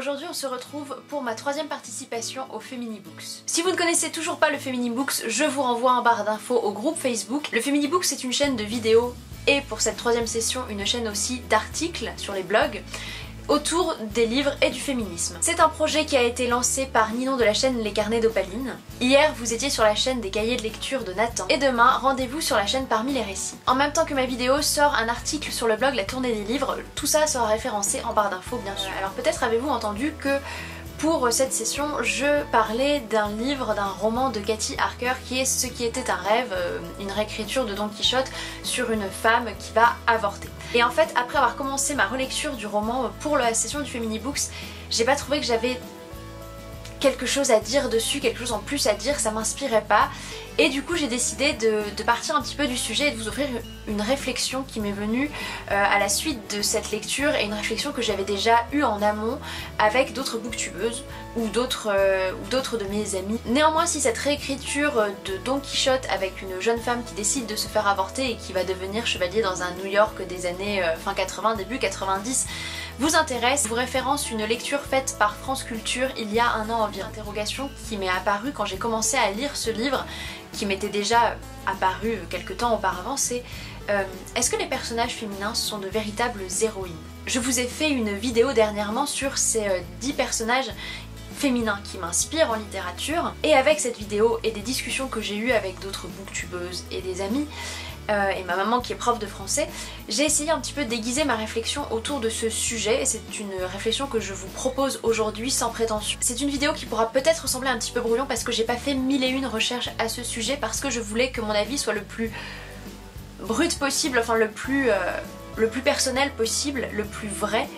aujourd'hui on se retrouve pour ma troisième participation au Feminibooks. Si vous ne connaissez toujours pas le Feminibooks, je vous renvoie en barre d'infos au groupe Facebook. Le Feminibooks c'est une chaîne de vidéos et pour cette troisième session une chaîne aussi d'articles sur les blogs autour des livres et du féminisme. C'est un projet qui a été lancé par Ninon de la chaîne Les Carnets d'Opaline. Hier vous étiez sur la chaîne des cahiers de lecture de Nathan et demain rendez-vous sur la chaîne Parmi les récits. En même temps que ma vidéo sort un article sur le blog La Tournée des livres, tout ça sera référencé en barre d'infos bien sûr. Alors peut-être avez-vous entendu que pour cette session, je parlais d'un livre, d'un roman de Cathy Harker qui est Ce qui était un rêve, une réécriture de Don Quichotte sur une femme qui va avorter. Et en fait, après avoir commencé ma relecture du roman pour la session du Feminibooks, j'ai pas trouvé que j'avais quelque chose à dire dessus, quelque chose en plus à dire, ça m'inspirait pas. Et du coup j'ai décidé de partir un petit peu du sujet et de vous offrir une réflexion qui m'est venue à la suite de cette lecture et une réflexion que j'avais déjà eue en amont avec d'autres booktubeuses ou d'autres de mes amis. Néanmoins, si cette réécriture de Don Quichotte avec une jeune femme qui décide de se faire avorter et qui va devenir chevalier dans un New York des années fin 80, début 90 vous intéresse, je vous référence une lecture faite par France Culture il y a un an environ. Interrogation qui m'est apparue quand j'ai commencé à lire ce livre, qui m'était déjà apparu quelque temps auparavant, c'est est-ce que les personnages féminins sont de véritables héroïnes? Je vous ai fait une vidéo dernièrement sur ces 10 personnages féminins qui m'inspirent en littérature, et avec cette vidéo et des discussions que j'ai eues avec d'autres booktubeuses et des amis, et ma maman qui est prof de français, j'ai essayé un petit peu d'aiguiser ma réflexion autour de ce sujet et c'est une réflexion que je vous propose aujourd'hui sans prétention. C'est une vidéo qui pourra peut-être ressembler un petit peu brouillon parce que j'ai pas fait 1001 recherches à ce sujet, parce que je voulais que mon avis soit le plus brut possible, enfin le plus personnel possible, le plus vrai.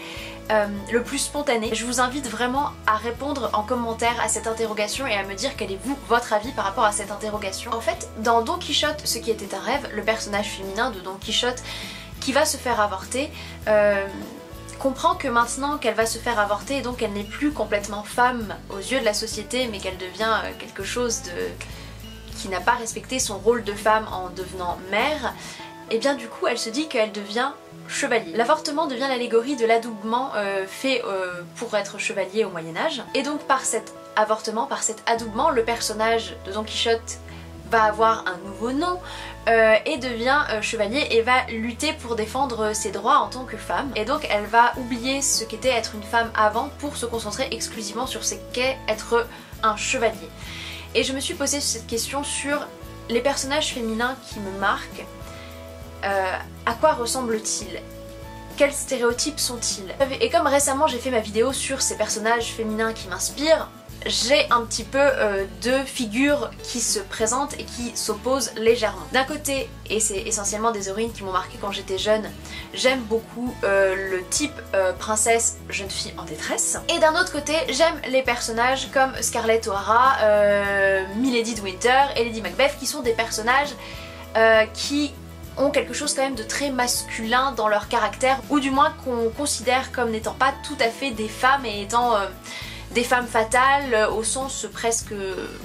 Le plus spontané. Je vous invite vraiment à répondre en commentaire à cette interrogation et à me dire quel est votre avis par rapport à cette interrogation. En fait, dans Don Quichotte, ce qui était un rêve, le personnage féminin de Don Quichotte qui va se faire avorter comprend que maintenant qu'elle va se faire avorter et donc qu'elle n'est plus complètement femme aux yeux de la société mais qu'elle devient quelque chose qui n'a pas respecté son rôle de femme en devenant mère, et bien du coup elle se dit qu'elle devient chevalier. L'avortement devient l'allégorie de l'adoubement fait pour être chevalier au Moyen-Âge. Et donc par cet avortement, par cet adoubement, le personnage de Don Quichotte va avoir un nouveau nom et devient chevalier et va lutter pour défendre ses droits en tant que femme. Et donc elle va oublier ce qu'était être une femme avant pour se concentrer exclusivement sur ce qu'est être un chevalier. Et je me suis posé cette question sur les personnages féminins qui me marquent. À quoi ressemblent-ils? Quels stéréotypes sont-ils? Et comme récemment j'ai fait ma vidéo sur ces personnages féminins qui m'inspirent, j'ai un petit peu deux figures qui se présentent et qui s'opposent légèrement. D'un côté, et c'est essentiellement des héroïnes qui m'ont marqué quand j'étais jeune, j'aime beaucoup le type princesse, jeune fille en détresse. Et d'un autre côté, j'aime les personnages comme Scarlett O'Hara, Milady de Winter et Lady Macbeth, qui sont des personnages qui ont quelque chose quand même de très masculin dans leur caractère, ou du moins qu'on considère comme n'étant pas tout à fait des femmes et étant des femmes fatales au sens presque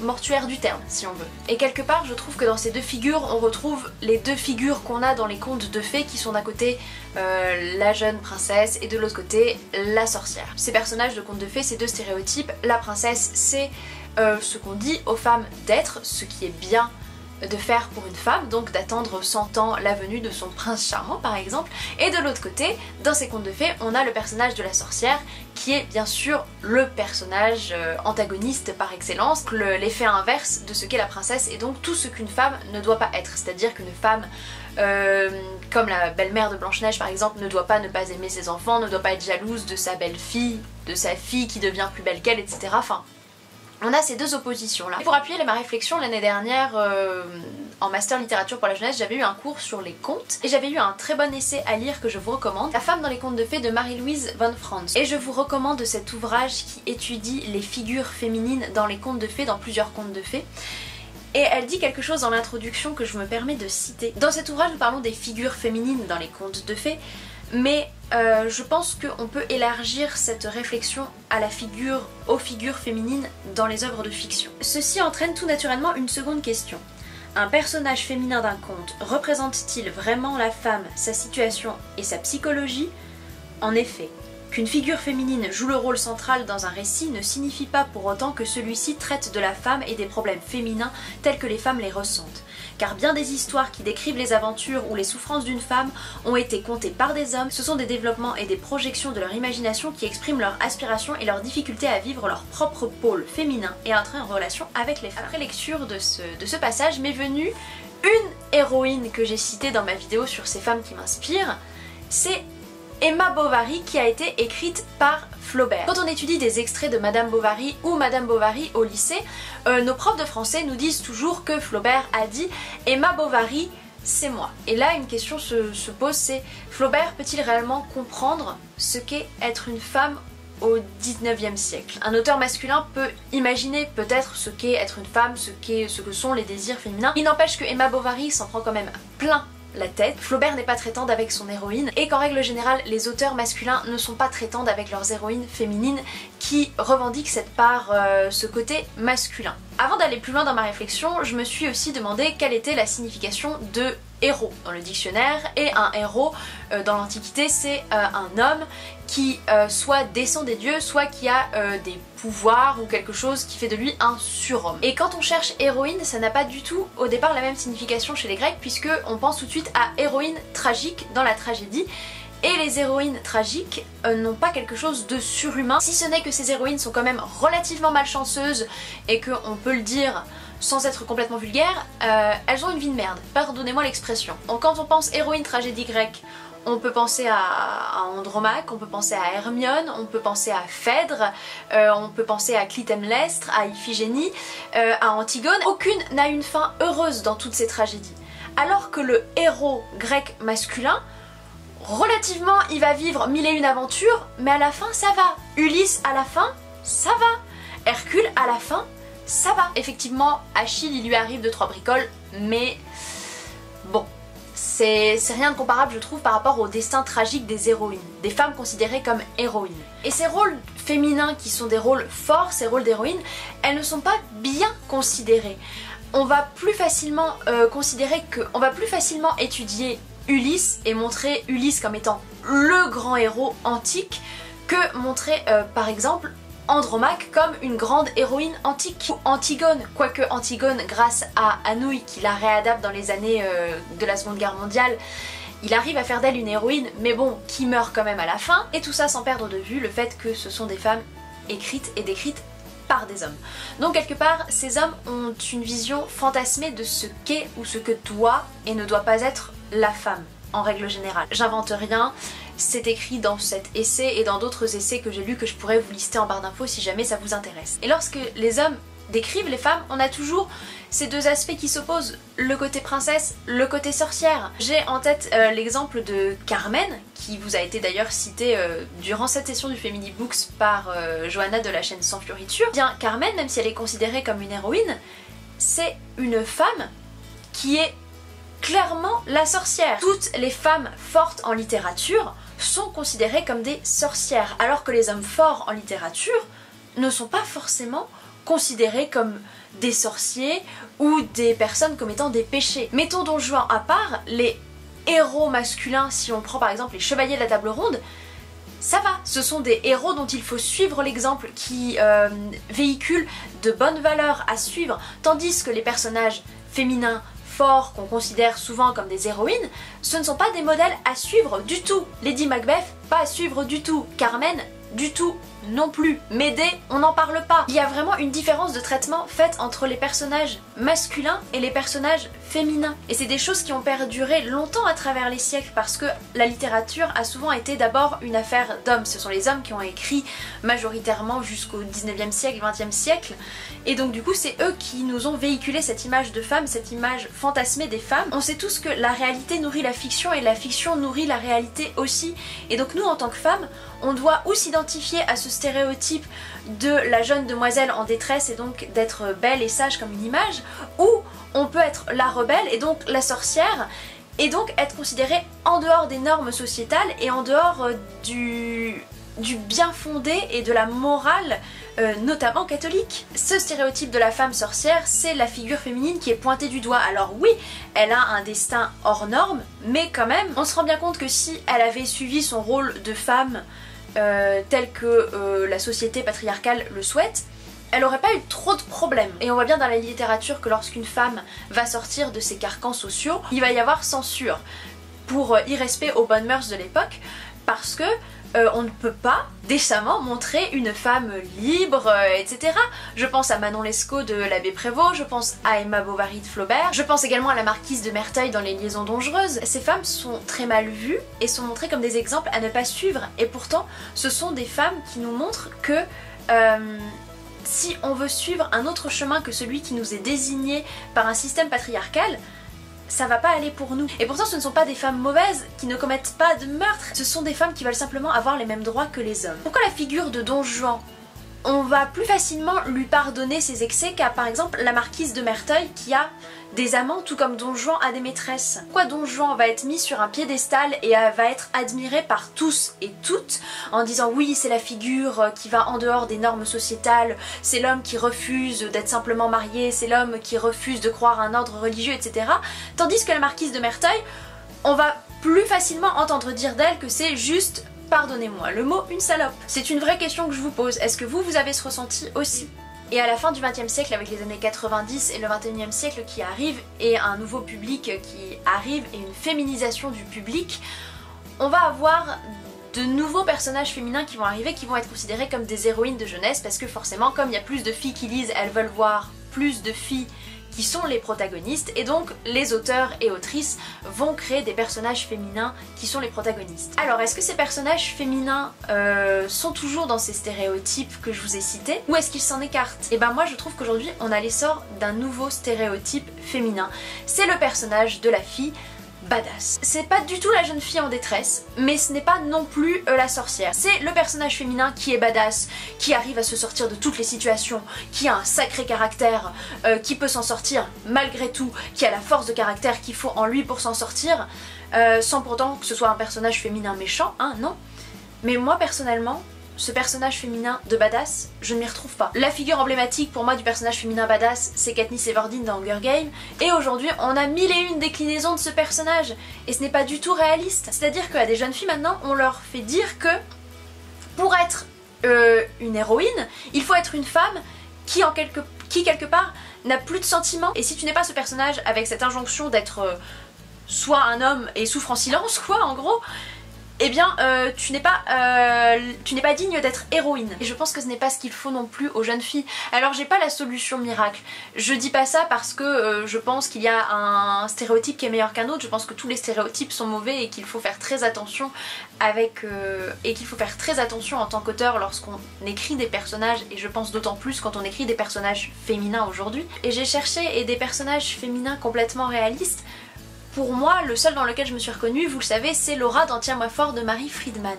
mortuaire du terme si on veut. Et quelque part je trouve que dans ces deux figures on retrouve les deux figures qu'on a dans les contes de fées qui sont d'un côté la jeune princesse et de l'autre côté la sorcière. Ces personnages de contes de fées, ces deux stéréotypes, la princesse c'est ce qu'on dit aux femmes d'être, ce qui est bien de faire pour une femme, donc d'attendre 100 ans la venue de son prince charmant par exemple, et de l'autre côté, dans ces contes de fées, on a le personnage de la sorcière qui est bien sûr le personnage antagoniste par excellence, l'effet inverse de ce qu'est la princesse et donc tout ce qu'une femme ne doit pas être, c'est-à-dire qu'une femme comme la belle-mère de Blanche-Neige par exemple ne doit pas ne pas aimer ses enfants, ne doit pas être jalouse de sa belle-fille, de sa fille qui devient plus belle qu'elle, etc. Enfin, on a ces deux oppositions là. Et pour appuyer ma réflexion, l'année dernière en master littérature pour la jeunesse, j'avais eu un cours sur les contes et j'avais eu un très bon essai à lire que je vous recommande, La femme dans les contes de fées de Marie-Louise von Franz. Et je vous recommande cet ouvrage qui étudie les figures féminines dans les contes de fées, dans plusieurs contes de fées. Et elle dit quelque chose dans l'introduction que je me permets de citer. Dans cet ouvrage, nous parlons des figures féminines dans les contes de fées, mais je pense qu'on peut élargir cette réflexion aux figures féminines dans les œuvres de fiction. Ceci entraîne tout naturellement une seconde question. Un personnage féminin d'un conte représente-t-il vraiment la femme, sa situation et sa psychologie? En effet, Qu'une figure féminine joue le rôle central dans un récit ne signifie pas pour autant que celui-ci traite de la femme et des problèmes féminins tels que les femmes les ressentent. Car bien des histoires qui décrivent les aventures ou les souffrances d'une femme ont été contées par des hommes, ce sont des développements et des projections de leur imagination qui expriment leur aspiration et leur difficulté à vivre leur propre pôle féminin et à entrer en relation avec les femmes. Après lecture de ce passage m'est venue une héroïne que j'ai citée dans ma vidéo sur ces femmes qui m'inspirent, c'est Emma Bovary qui a été écrite par Flaubert. Quand on étudie des extraits de Madame Bovary ou Madame Bovary au lycée, nos profs de français nous disent toujours que Flaubert a dit « Emma Bovary, c'est moi ». Et là, une question se pose, c'est Flaubert peut-il réellement comprendre ce qu'est être une femme au 19e siècle? Un auteur masculin peut imaginer peut-être ce qu'est être une femme, ce que sont les désirs féminins. Il n'empêche que Emma Bovary s'en prend quand même plein la tête. Flaubert n'est pas très tendre avec son héroïne et qu'en règle générale les auteurs masculins ne sont pas très tendres avec leurs héroïnes féminines qui revendiquent cette part, ce côté masculin. Avant d'aller plus loin dans ma réflexion, je me suis aussi demandé quelle était la signification de héros dans le dictionnaire, et un héros dans l'Antiquité c'est un homme qui soit descend des dieux, soit qui a des pouvoirs ou quelque chose qui fait de lui un surhomme. Et quand on cherche héroïne, ça n'a pas du tout au départ la même signification chez les Grecs, puisque on pense tout de suite à héroïne tragique dans la tragédie. Et les héroïnes tragiques n'ont pas quelque chose de surhumain, si ce n'est que ces héroïnes sont quand même relativement malchanceuses et qu'on peut le dire sans être complètement vulgaire, elles ont une vie de merde, pardonnez-moi l'expression. Donc quand on pense héroïne tragédie grecque, on peut penser à Andromaque, on peut penser à Hermione, on peut penser à Phèdre, on peut penser à Clytemnestre, à Iphigénie, à Antigone. Aucune n'a une fin heureuse dans toutes ces tragédies. Alors que le héros grec masculin, relativement, il va vivre 1001 aventures, mais à la fin, ça va. Ulysse, à la fin, ça va. Hercule, à la fin, ça va. Effectivement, Achille, il lui arrive 2-3 bricoles, mais bon, c'est rien de comparable, je trouve, par rapport au destin tragique des héroïnes, des femmes considérées comme héroïnes. Et ces rôles féminins qui sont des rôles forts, ces rôles d'héroïnes, elles ne sont pas bien considérés. On va plus facilement étudier Ulysse et montrer Ulysse comme étant le grand héros antique que montrer par exemple Andromaque comme une grande héroïne antique. Ou Antigone, quoique Antigone, grâce à Anouilh qui la réadapte dans les années de la Seconde Guerre mondiale, il arrive à faire d'elle une héroïne, mais bon, qui meurt quand même à la fin. Et tout ça sans perdre de vue le fait que ce sont des femmes écrites et décrites par des hommes. Donc quelque part, ces hommes ont une vision fantasmée de ce qu'est ou ce que doit et ne doit pas être la femme, en règle générale. J'invente rien, c'est écrit dans cet essai et dans d'autres essais que j'ai lus que je pourrais vous lister en barre d'infos si jamais ça vous intéresse. Et lorsque les hommes décrivent les femmes, on a toujours ces deux aspects qui s'opposent, le côté princesse, le côté sorcière. J'ai en tête l'exemple de Carmen, qui vous a été d'ailleurs cité durant cette session du Femini Books par Johanna de la chaîne Sans Fioriture. Bien, Carmen, même si elle est considérée comme une héroïne, c'est une femme qui est clairement la sorcière. Toutes les femmes fortes en littérature sont considérées comme des sorcières, alors que les hommes forts en littérature ne sont pas forcément considérés comme des sorciers ou des personnes commettant des péchés. Mettons Don Juan à part, les héros masculins, si on prend par exemple les chevaliers de la table ronde, ça va, ce sont des héros dont il faut suivre l'exemple, qui véhiculent de bonnes valeurs à suivre, tandis que les personnages féminins forts qu'on considère souvent comme des héroïnes, ce ne sont pas des modèles à suivre du tout. Lady Macbeth, pas à suivre du tout. Carmen, du tout non plus. Médée, on n'en parle pas. Il y a vraiment une différence de traitement faite entre les personnages masculins et les personnages féminins. Et c'est des choses qui ont perduré longtemps à travers les siècles, parce que la littérature a souvent été d'abord une affaire d'hommes. Ce sont les hommes qui ont écrit majoritairement jusqu'au 19e siècle, 20e siècle. Et donc du coup c'est eux qui nous ont véhiculé cette image de femme, cette image fantasmée des femmes. On sait tous que la réalité nourrit la fiction et la fiction nourrit la réalité aussi. Et donc nous en tant que femmes, on doit ou s'identifier à ce stéréotype de la jeune demoiselle en détresse et donc d'être belle et sage comme une image, ou on peut être la rebelle et donc la sorcière, et donc être considérée en dehors des normes sociétales et en dehors du bien fondé et de la morale, notamment catholique. Ce stéréotype de la femme sorcière, c'est la figure féminine qui est pointée du doigt. Alors oui, elle a un destin hors norme, mais quand même, on se rend bien compte que si elle avait suivi son rôle de femme tel que la société patriarcale le souhaite, elle aurait pas eu trop de problèmes. Et on voit bien dans la littérature que lorsqu'une femme va sortir de ses carcans sociaux, il va y avoir censure pour irrespect aux bonnes mœurs de l'époque, parce que on ne peut pas décemment montrer une femme libre, etc. Je pense à Manon Lescaut de l'abbé Prévost, je pense à Emma Bovary de Flaubert, je pense également à la marquise de Merteuil dans Les Liaisons dangereuses. Ces femmes sont très mal vues et sont montrées comme des exemples à ne pas suivre, et pourtant ce sont des femmes qui nous montrent que si on veut suivre un autre chemin que celui qui nous est désigné par un système patriarcal, ça va pas aller pour nous. Et pourtant ce ne sont pas des femmes mauvaises qui ne commettent pas de meurtre, ce sont des femmes qui veulent simplement avoir les mêmes droits que les hommes. Pourquoi la figure de Don Juan, on va plus facilement lui pardonner ses excès qu'à par exemple la marquise de Merteuil qui a des amants tout comme Don Juan a des maîtresses? Pourquoi Don Juan va être mis sur un piédestal et va être admiré par tous et toutes en disant oui c'est la figure qui va en dehors des normes sociétales, c'est l'homme qui refuse d'être simplement marié, c'est l'homme qui refuse de croire à un ordre religieux, etc. Tandis que la marquise de Merteuil, on va plus facilement entendre dire d'elle que c'est juste, pardonnez-moi le mot, une salope. C'est une vraie question que je vous pose, est-ce que vous avez ce ressenti aussi? Et à la fin du XXe siècle, avec les années 90 et le XXIe siècle qui arrive, et un nouveau public qui arrive, et une féminisation du public, on va avoir de nouveaux personnages féminins qui vont arriver, qui vont être considérés comme des héroïnes de jeunesse, parce que forcément, comme il y a plus de filles qui lisent, elles veulent voir plus de filles qui sont les protagonistes, et donc les auteurs et autrices vont créer des personnages féminins qui sont les protagonistes. Alors est-ce que ces personnages féminins sont toujours dans ces stéréotypes que je vous ai cités, ou est-ce qu'ils s'en écartent? Et ben moi je trouve qu'aujourd'hui on a l'essor d'un nouveau stéréotype féminin. C'est le personnage de la fille badass. C'est pas du tout la jeune fille en détresse, mais ce n'est pas non plus la sorcière. C'est le personnage féminin qui est badass, qui arrive à se sortir de toutes les situations, qui a un sacré caractère, qui peut s'en sortir malgré tout, qui a la force de caractère qu'il faut en lui pour s'en sortir, sans pourtant que ce soit un personnage féminin méchant, hein, non. Mais moi personnellement, ce personnage féminin de badass, je ne m'y retrouve pas. La figure emblématique pour moi du personnage féminin badass, c'est Katniss Everdeen dans Hunger Games, et aujourd'hui on a 1001 déclinaisons de ce personnage, et ce n'est pas du tout réaliste. C'est-à-dire qu'à des jeunes filles maintenant, on leur fait dire que pour être une héroïne, il faut être une femme qui quelque part n'a plus de sentiments, et si tu n'es pas ce personnage avec cette injonction d'être soit un homme et souffre en silence, quoi, en gros, eh bien tu n'es pas digne d'être héroïne. Et je pense que ce n'est pas ce qu'il faut non plus aux jeunes filles. Alors j'ai pas la solution miracle. Je dis pas ça parce que je pense qu'il y a un stéréotype qui est meilleur qu'un autre. Je pense que tous les stéréotypes sont mauvais et qu'il faut faire très attention en tant qu'auteur lorsqu'on écrit des personnages, et je pense d'autant plus quand on écrit des personnages féminins aujourd'hui. Et j'ai cherché des personnages féminins complètement réalistes. Pour moi, le seul dans lequel je me suis reconnue, vous le savez, c'est Laura dans Tiens-moi fort de Marie Friedman,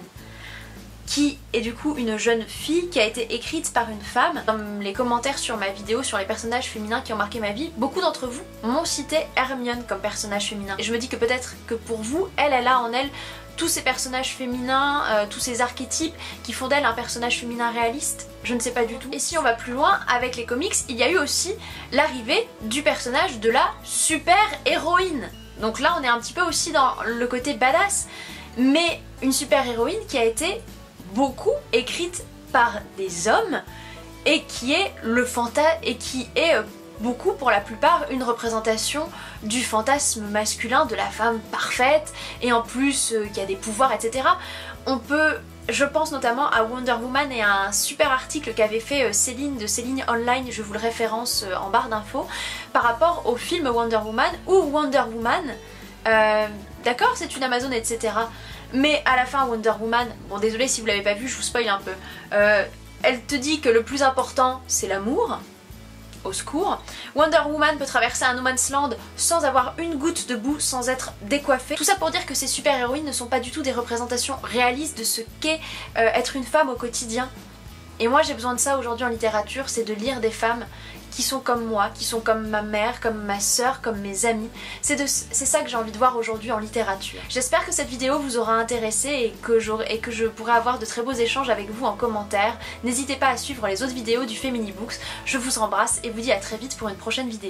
qui est du coup une jeune fille qui a été écrite par une femme. Dans les commentaires sur ma vidéo sur les personnages féminins qui ont marqué ma vie, beaucoup d'entre vous m'ont cité Hermione comme personnage féminin. Et je me dis que peut-être que pour vous, elle a en elle tous ces personnages féminins, tous ces archétypes qui font d'elle un personnage féminin réaliste. Je ne sais pas du tout. Et si on va plus loin, avec les comics, il y a eu aussi l'arrivée du personnage de la super-héroïne. Donc là on est un petit peu aussi dans le côté badass, mais une super héroïne qui a été beaucoup écrite par des hommes et qui est beaucoup pour la plupart une représentation du fantasme masculin de la femme parfaite, et en plus qui a des pouvoirs, etc. On peut, je pense notamment à Wonder Woman et à un super article qu'avait fait Céline de Céline Online, je vous le référence en barre d'infos, par rapport au film Wonder Woman, où Wonder Woman, d'accord c'est une Amazone, etc. Mais à la fin Wonder Woman, bon désolé si vous l'avez pas vu, je vous spoil un peu, elle te dit que le plus important c'est l'amour. Au secours. Wonder Woman peut traverser un no man's land sans avoir une goutte de boue, sans être décoiffée. Tout ça pour dire que ces super-héroïnes ne sont pas du tout des représentations réalistes de ce qu'est être une femme au quotidien. Et moi j'ai besoin de ça aujourd'hui en littérature, c'est de lire des femmes qui sont comme moi, qui sont comme ma mère, comme ma soeur, comme mes amis. C'est ça que j'ai envie de voir aujourd'hui en littérature. J'espère que cette vidéo vous aura intéressé et que je pourrai avoir de très beaux échanges avec vous en commentaire. N'hésitez pas à suivre les autres vidéos du Feminibooks. Je vous embrasse et vous dis à très vite pour une prochaine vidéo.